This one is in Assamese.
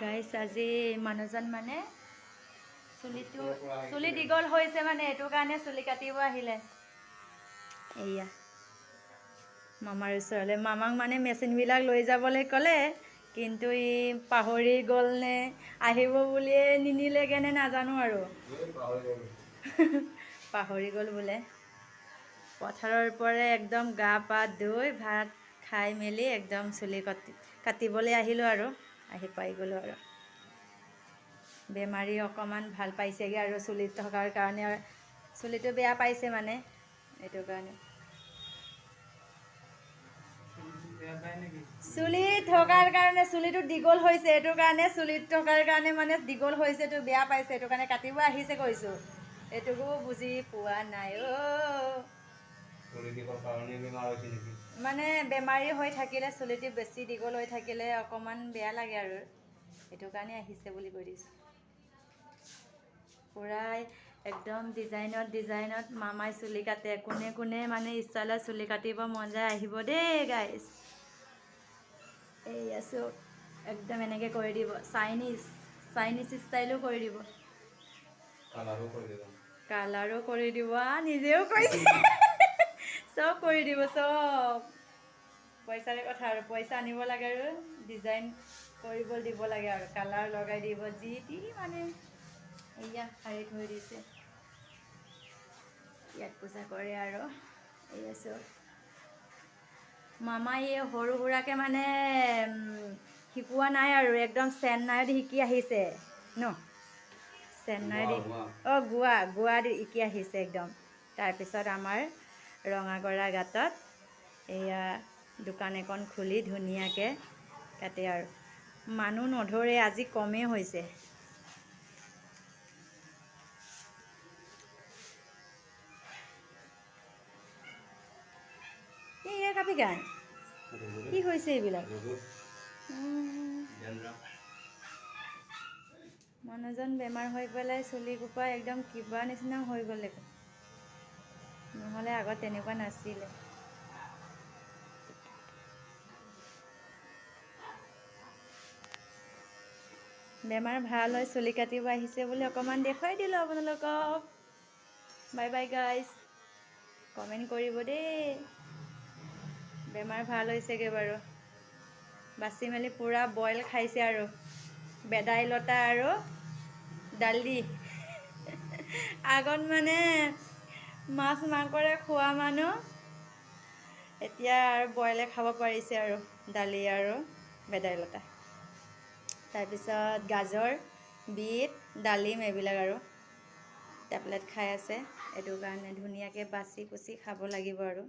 গাইছ আজি মানুহজন মানে চুলি দীঘল হৈছে মানে এইটো কাৰণে চুলি কাটিব আহিলে। এয়া মামাৰ ওচৰলৈ মামাক মানে মেচিনবিলাক লৈ যাবলৈ ক'লে, কিন্তু ই পাহৰি গ'ল নে আহিব বুলিয়ে নিনিলেগৈ নে নাজানো আৰু পাহৰি গ'ল বোলে। পথাৰৰ পৰা একদম গা পা ধুই ভাত খাই মেলি একদম চুলি কাটিবলৈ আহিলোঁ আৰু আহি পাই গ'লোঁ আৰু বেমাৰী অকণমান ভাল পাইছেগৈ আৰু চুলিত থকাৰ কাৰণে চুলিটো বেয়া পাইছে মানে এইটো কাৰণে চুলি থকাৰ কাৰণে চুলিটো দীঘল হৈছে এইটো কাৰণে চুলিত থকাৰ কাৰণে মানে দীঘল হৈছে এইটো বেয়া পাইছে এইটো কাৰণে কাটিব আহিছে কৈছোঁ। এইটোকো বুজি পোৱা নাই মানে বেমাৰী হৈ থাকিলে চুলিটো বেছি দীঘল হৈ থাকিলে অকণমান বেয়া লাগে আৰু সেইটো কাৰণে আহিছে বুলি কৈ দিছোঁ। পূৰা একদম ডিজাইনত মামাই চুলি কাটে। কোনে কোনে মানে ষ্টাইলত চুলি কাটিব মন যায় আহিব দেই গাইছ। এই আছোঁ একদম এনেকৈ কৰি দিব চাইনিজ ষ্টাইলো কৰি দিব, কালাৰো কৰি দিব নিজেও কৰিছে চব কৰি দিব চব। পইচাৰে কথা আৰু পইচা আনিব লাগে আৰু ডিজাইন কৰিব দিব লাগে আৰু কালাৰ লগাই দিব যি টি মানে এয়া শাৰী থৈ দিছে ইয়াত পূজা কৰে আৰু এই আছোঁ মামাই এই সৰু সুৰাকৈ মানে শিকোৱা নাই আৰু একদম চেন্নাইত শিকি আহিছে ন চেন্নাইত গোৱা শিকি আহিছে একদম। তাৰপিছত আমাৰ ৰঙাগড়া ঘাটত এয়া দোকান এখন খুলি ধুনীয়াকৈ কাটে আৰু মানুহ নধৰে আজি কমেই হৈছে। এয়া কাপি গান কি হৈছে এইবিলাক মানুহজন বেমাৰ হৈ পেলাই চুলি কোপা একদম কিবা নিচিনা হৈ গ'ল একো নহ'লে আগত তেনেকুৱা নাছিলে। বেমাৰ ভাল হৈ চুলি কাটিব আহিছে বুলি অকণমান দেখুৱাই দিলোঁ আপোনালোকক। বাই বাই গাইছ, কমেণ্ট কৰিব দেই। বেমাৰ ভাল হৈছেগৈ বাৰু বাচি মেলি পূৰা বইল খাইছে আৰু ভেদাইলতা আৰু দালি আগত মানে মাছ মাংসৰে খোৱা মানুহ এতিয়া আৰু বইলে খাব পাৰিছে আৰু দালি আৰু ভেদাইলতা, তাৰপিছত গাজৰ বিট ডালিম এইবিলাক আৰু টেবলেট খাই আছে। এইটো কাৰণে ধুনীয়াকৈ বাচি কুচি খাব লাগিব আৰু